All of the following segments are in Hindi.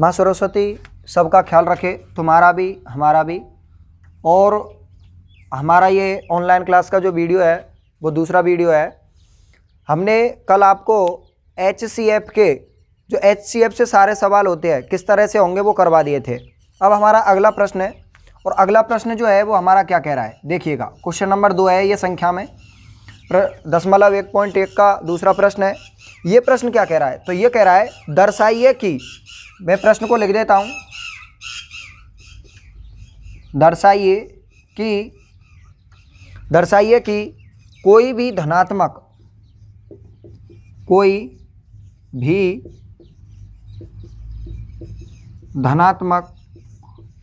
माँ सरस्वती सबका ख्याल रखे, तुम्हारा भी हमारा भी। और हमारा ये ऑनलाइन क्लास का जो वीडियो है वो दूसरा वीडियो है। हमने कल आपको HCF के जो HCF से सारे सवाल होते हैं किस तरह से होंगे वो करवा दिए थे। अब हमारा अगला प्रश्न है, और अगला प्रश्न जो है वो हमारा क्या कह रहा है देखिएगा। क्वेश्चन नंबर 2 है ये संख्या में, 1.1 का दूसरा प्रश्न है। ये प्रश्न क्या कह रहा है, तो ये कह रहा है दर्शाइए कि, मैं प्रश्न को लिख देता हूँ, दर्शाइए कि कोई भी धनात्मक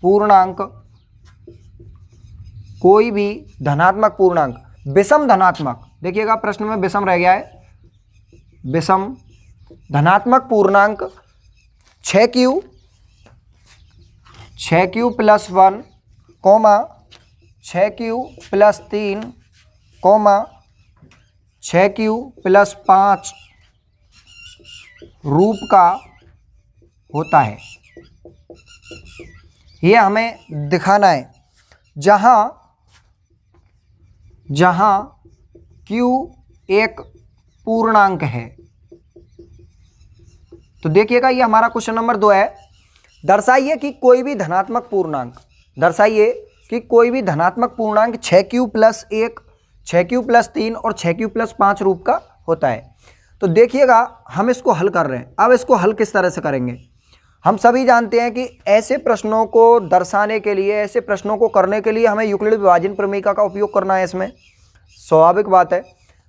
पूर्णांक विषम धनात्मक, देखिएगा प्रश्न में विषम रह गया है, विषम धनात्मक पूर्णांक 6q + 1, 6q + 3, 6q + 5 रूप का होता है। ये हमें दिखाना है। जहां q एक पूर्णांक है, तो देखिएगा ये हमारा क्वेश्चन नंबर 2 है। दर्शाइए कि कोई भी धनात्मक पूर्णांक, 6q + 1, 6q + 3 और 6q + 5 रूप का होता है। तो देखिएगा हम इसको हल कर रहे हैं। अब इसको हल किस तरह से करेंगे, हम सभी जानते हैं कि ऐसे प्रश्नों को दर्शाने के लिए, ऐसे प्रश्नों को करने के लिए हमें यूक्लिड विभाजन प्रमेय का उपयोग करना है, इसमें स्वाभाविक बात है।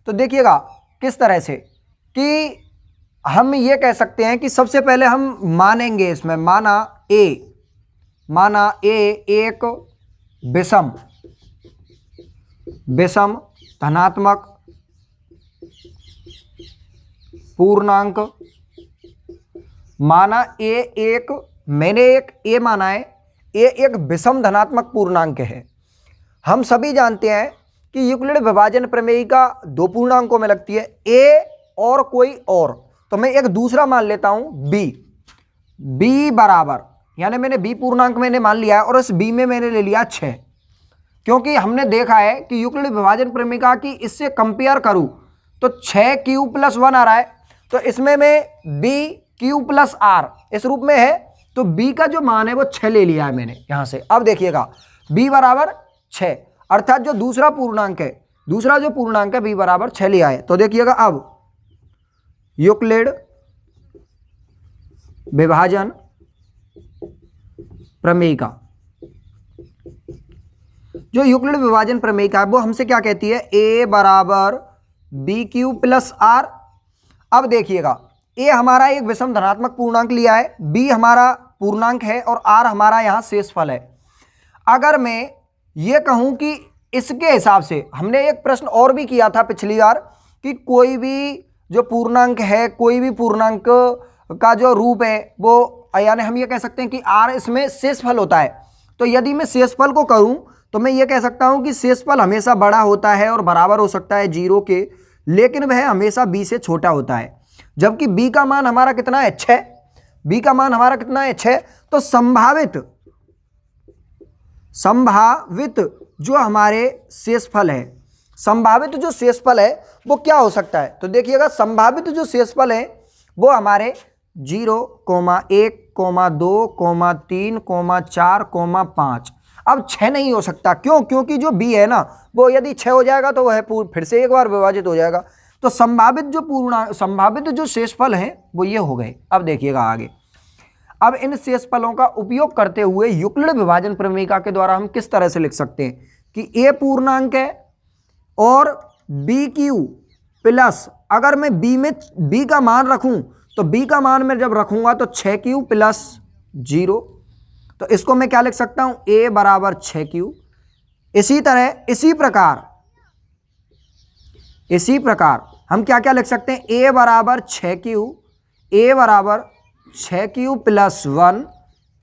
तो देखिएगा किस तरह से कि हम ये कह सकते हैं कि सबसे पहले हम मानेंगे इसमें, माना A एक विषम धनात्मक पूर्णांक, माना मैंने एक A माना है, A एक विषम धनात्मक पूर्णांक है। हम सभी जानते हैं कि यूक्लिड विभाजन प्रमेय का 2 पूर्णांकों में लगती है, A और कोई और। तो मैं एक दूसरा मान लेता हूं B बराबर, यानी मैंने B पूर्णांक मैंने मान लिया है और इस B में मैंने ले लिया 6, क्योंकि हमने देखा है कि यूक्लिड विभाजन प्रमेय का कि इससे कंपेयर करूं तो 6q + 1 आ रहा है, तो इसमें मैं bq + r इस रूप में है, तो b का जो मान है वो 6 ले लिया है मैंने यहां से। अब देखिएगा b बराबर 6, अर्थात जो दूसरा पूर्णांक है b बराबर 6 लिया है। तो देखिएगा अब यूक्लिड विभाजन प्रमेय का, जो यूक्लिड विभाजन प्रमेय का वो हमसे क्या कहती है, a बराबर bq + r। अब देखिएगा a हमारा एक विषम धनात्मक पूर्णांक लिया है, b हमारा पूर्णांक है और r हमारा यहां शेषफल है। अगर मैं ये कहूं कि इसके हिसाब से, हमने एक प्रश्न और भी किया था पिछली बार कि कोई भी जो पूर्णांक है, कोई भी पूर्णांक का जो रूप है वो, यानी हम ये कह सकते हैं कि r इसमें शेषफल होता है। तो यदि मैं शेषफल को करूं तो मैं ये कह सकता हूं कि शेषफल हमेशा बड़ा होता है और बराबर हो सकता है 0 के, लेकिन वह हमेशा b से छोटा होता है। जबकि b का मान हमारा कितना है, 6, b का मान हमारा कितना है, 6। तो संभावित जो हमारे शेषफल है, संभावित जो शेषफल है वो क्या हो सकता है, तो देखिएगा संभावित जो शेषफल है वो हमारे 0, 1, 2, 3, 4, 5। अब 6 नहीं हो सकता, क्यों, क्योंकि जो b है ना वो यदि 6 हो जाएगा तो वह फिर से एक बार विभाजित हो जाएगा। तो संभावित जो शेषफल हैं वो ये हो गए। अब देखिएगा आगे, अब इन शेषफलों का उपयोग करते हुए यूक्लिड विभाजन प्रमेय के द्वारा हम किस तरह से लिख सकते हैं कि a पूर्णांक है और bq प्लस, अगर मैं b का मान रखूं तो b का मान मैं जब रखूंगा तो 6q + 0, तो इसको मैं क्या लिख सकता हूं, a बराबर 6q। इसी प्रकार हम क्या क्या लिख सकते हैं, a बराबर 6q + 1,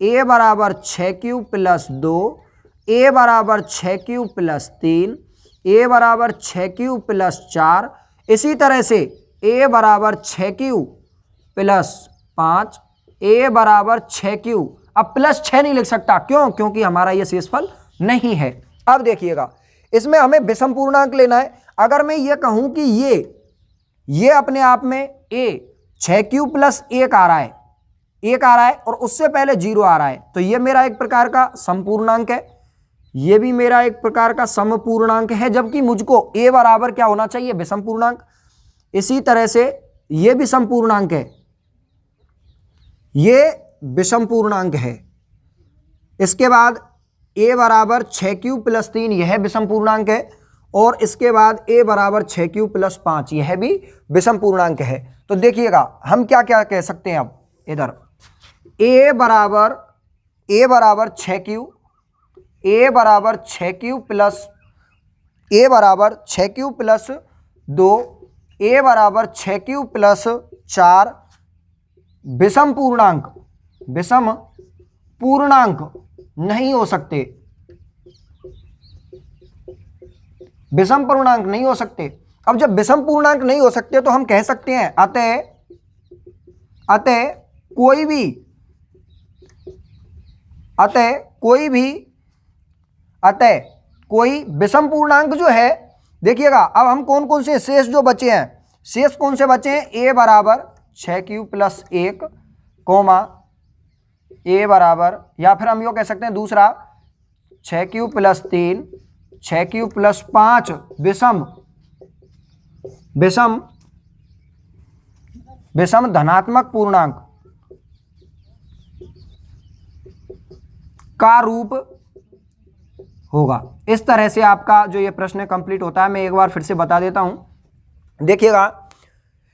a बराबर 6q + 2, a बराबर 6q + 3, a बराबर 6q + 4। इसी तरह से a बराबर 6q + 5, a बराबर 6q। अब प्लस 6 नहीं लिख सकता, क्यों? क्योंकि हमारा ये शेषफल नहीं है। अब देखिएगा, इसमें हमें विषम पूर्णांक लेना है। अगर मैं ये कहूं कि ये अपने आप में a 6q प्लस 1 आ रहा है, 1 आ रहा है और उससे पहले 0 आ रहा है, तो ये मेरा एक प्रकार का समपूर्णांक है, ये भी मेरा एक प्रकार का समपूर्णांक है, जबकि मुझको a बराबर क्या होना चाहिए? विषम पूर्णांक। इसी तरह से ये भी समपूर्णांक है, ये विषम पूर्णांक है। इसके बाद a बराबर 6q प्लस 3, यह विषम पूर्णांक है। और इसके बाद a बराबर 6q प्लस 5, यह भी विषम पूर्णांक है। तो देखिएगा हम क्या क्या कह सकते हैं। अब इधर a बराबर 6q, a बराबर 6q प्लस 2, a बराबर 6q प्लस 4, विषम पूर्णांक नहीं हो सकते, विषम पूर्णांक नहीं हो सकते। अब जब विषम पूर्णांक नहीं हो सकते तो हम कह सकते हैं अतः कोई विषम पूर्णांक जो है, देखिएगा अब हम कौन कौन से शेष जो बचे हैं, शेष कौन से बचे हैं? a बराबर 6q प्लस 1, a बराबर, या फिर हम यो कह सकते हैं दूसरा 6q प्लस 3, 6q प्लस 5 विषम धनात्मक पूर्णांक का रूप होगा। इस तरह से आपका जो ये प्रश्न कंप्लीट होता है। मैं एक बार फिर से बता देता हूं। देखिएगा,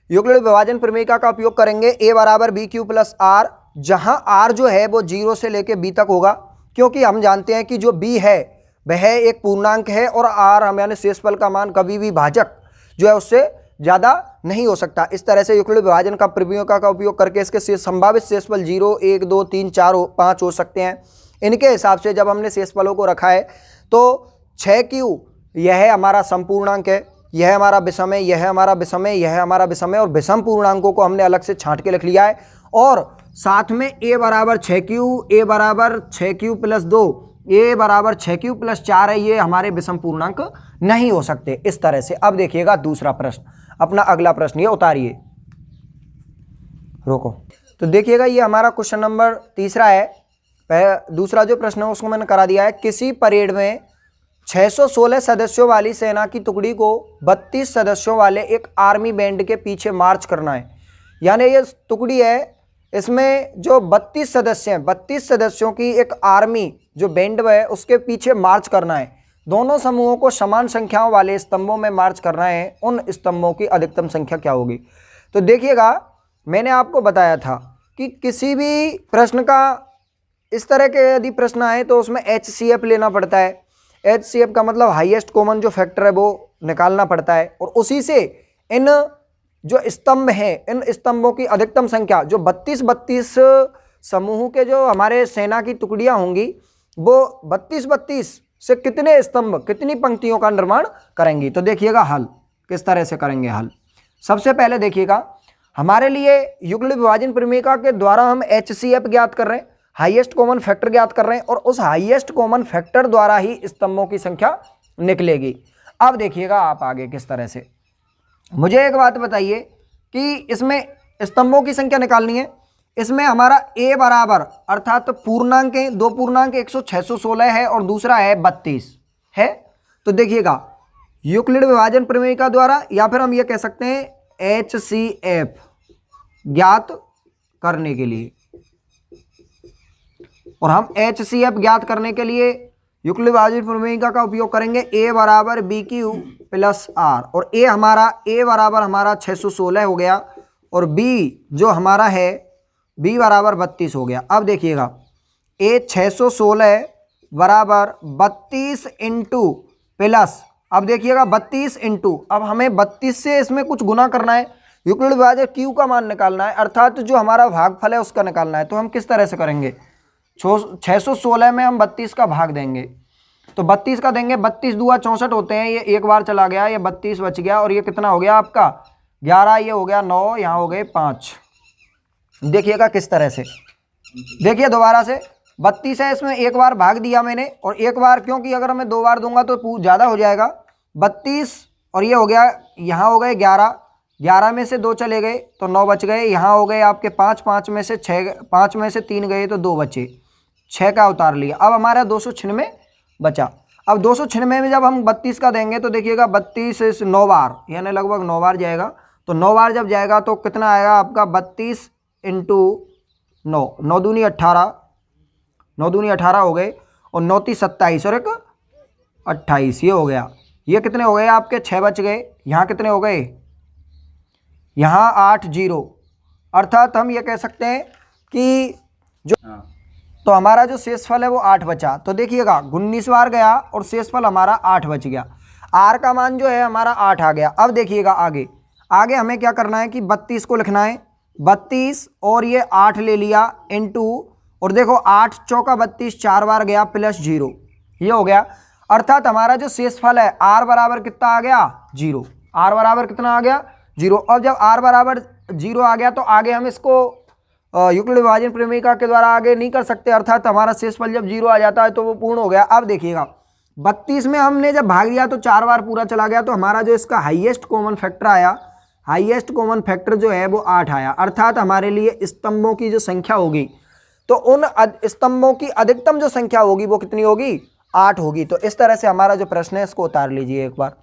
युक्लिड विभाजन प्रमेयिका का उपयोग करेंगे। a बराबर बी क्यू प्लस आर, जहां r जो है वो 0 से लेके b तक होगा, क्योंकि हम जानते हैं कि जो b है वह एक पूर्णांक है और r हम यानी शेषफल का मान कभी भी भाजक जो है उससे ज़्यादा नहीं हो सकता। इस तरह से युक्लिड विभाजन का प्रमेयिका का उपयोग करके इसके संभावित शेषफल 0, 1, 2, 3, 4, 5 हो सकते हैं। इनके हिसाब से जब हमने शेषफलों को रखा है तो 6q यह हमारा संपूर्णांक है, यह हमारा विषम है, यह हमारा विषम है, यह हमारा विषम है, और विषम पूर्णांकों को हमने अलग से छांट के लिख लिया है। और साथ में a बराबर 6q, a बराबर 6q प्लस 2, a बराबर 6q प्लस 4 है, ये हमारे विषम पूर्णांक नहीं हो सकते। इस तरह से अब देखिएगा दूसरा प्रश्न, अपना अगला प्रश्न ये उतारिए, रोको। तो देखिएगा ये हमारा क्वेश्चन नंबर तीसरा है। दूसरा जो प्रश्न है उसको मैंने करा दिया है। किसी परेड में 616 सदस्यों वाली सेना की टुकड़ी को 32 सदस्यों वाले एक आर्मी बैंड के पीछे मार्च करना है। यानी ये टुकड़ी है, इसमें जो 32 सदस्य हैं, 32 सदस्यों की एक आर्मी जो बैंड है उसके पीछे मार्च करना है। दोनों समूहों को समान संख्याओं वाले स्तंभों में मार्च करना है। उन स्तंभों की अधिकतम संख्या क्या होगी? तो देखिएगा, मैंने आपको बताया था कि किसी भी प्रश्न का इस तरह के यदि प्रश्न आए तो उसमें HCF लेना पड़ता है। HCF का मतलब हाईएस्ट कॉमन जो फैक्टर है वो निकालना पड़ता है, और उसी से इन जो स्तंभ हैं, इन स्तंभों की अधिकतम संख्या जो 32 समूह के जो हमारे सेना की टुकड़ियां होंगी वो 32 से कितने स्तंभ, कितनी पंक्तियों का निर्माण करेंगी। तो देखिएगा हल किस तरह से करेंगे। हल सबसे पहले देखिएगा, हमारे लिए युक्लिड विभाजन प्रमेयिका के द्वारा हम HCF ज्ञात कर रहे हैं, हाईएस्ट कॉमन फैक्टर ज्ञात कर रहे हैं, और उस हाईएस्ट कॉमन फैक्टर द्वारा ही स्तंभों की संख्या निकलेगी। अब देखिएगा आप आगे किस तरह से। मुझे एक बात बताइए कि इसमें स्तंभों की संख्या निकालनी है। इसमें हमारा a बराबर अर्थात पूर्णांक है, दो पूर्णांक, 616 है और दूसरा है 32 है। तो देखिएगा यूक्लिड विभाजन प्रमेयिका द्वारा, या फिर हम ये कह सकते हैं HCF ज्ञात करने के लिए, और हम HCF ज्ञात करने के लिए युक्लिड विभाजन प्रमेयिका का उपयोग करेंगे। a बराबर BQ प्लस R, और a बराबर हमारा 616 हो गया, और b जो हमारा है b बराबर 32 हो गया। अब देखिएगा a 616 बराबर 32 इंटू प्लस, अब देखिएगा 32 इंटू, अब हमें 32 से इसमें कुछ गुना करना है, युक्लिड विभाजक q का मान निकालना है, अर्थात जो हमारा भागफल है उसका निकालना है। तो हम किस तरह से करेंगे? 616 में हम 32 का भाग देंगे, तो 32 का देंगे, 32 दूआ 64 होते हैं, ये एक बार चला गया, ये 32 बच गया, और ये कितना हो गया आपका 11, ये हो गया 9, यहाँ हो गए 5, देखिएगा किस तरह से, देखिए दोबारा से 32 है, इसमें एक बार भाग दिया मैंने और एक बार, क्योंकि अगर मैं 2 बार दूंगा तो ज़्यादा हो जाएगा। 32 और ये हो गया, यहाँ हो गए 11, 11 में से 2 चले गए तो 9 बच गए। यहाँ हो गए आपके 5, 5 में से 6, 5 में से 3 गए तो 2 बचे, 6 का उतार लिया। अब हमारा 296 बचा। अब 296 में जब हम 32 का देंगे तो देखिएगा 32 से 9 बार, यानी लगभग 9 बार जाएगा। तो 9 बार जब जाएगा तो कितना आएगा आपका 32 इंटू 9, 9 दूनी 18, 9 दूनी 18 हो गए और 9 × 27 और 1 28, ये हो गया। ये कितने हो गए आपके 6 बच गए। यहाँ कितने हो गए, यहाँ 8 0, अर्थात हम ये कह सकते हैं कि जो तो हमारा जो शेषफल है वो 8 बचा। तो देखिएगा 19 बार गया और शेषफल हमारा 8 बच गया। आर का मान जो है हमारा 8 आ गया। अब देखिएगा आगे, आगे हमें क्या करना है कि 32 को लिखना है, 32 और ये 8 ले लिया इंटू, और देखो 8 चौका 32, 4 बार गया प्लस 0, ये हो गया। अर्थात हमारा जो शेषफल है आर बराबर कितना आ गया 0, आर बराबर कितना आ गया 0। अब जब आर बराबर 0 आ गया तो आगे हम इसको युक्ल विभाजन प्रमेय के द्वारा आगे नहीं कर सकते, अर्थात हमारा शेषफल जब 0 आ जाता है तो वो पूर्ण हो गया। अब देखिएगा 32 में हमने जब भाग दिया तो 4 बार पूरा चला गया, तो हमारा जो इसका हाईएस्ट कॉमन फैक्टर आया, हाईएस्ट कॉमन फैक्टर जो है वो 8 आया। अर्थात हमारे लिए स्तंभों की जो संख्या होगी तो उन स्तंभों की अधिकतम जो संख्या होगी वो कितनी होगी 8 होगी। तो इस तरह से हमारा जो प्रश्न है इसको उतार लीजिए एक बार।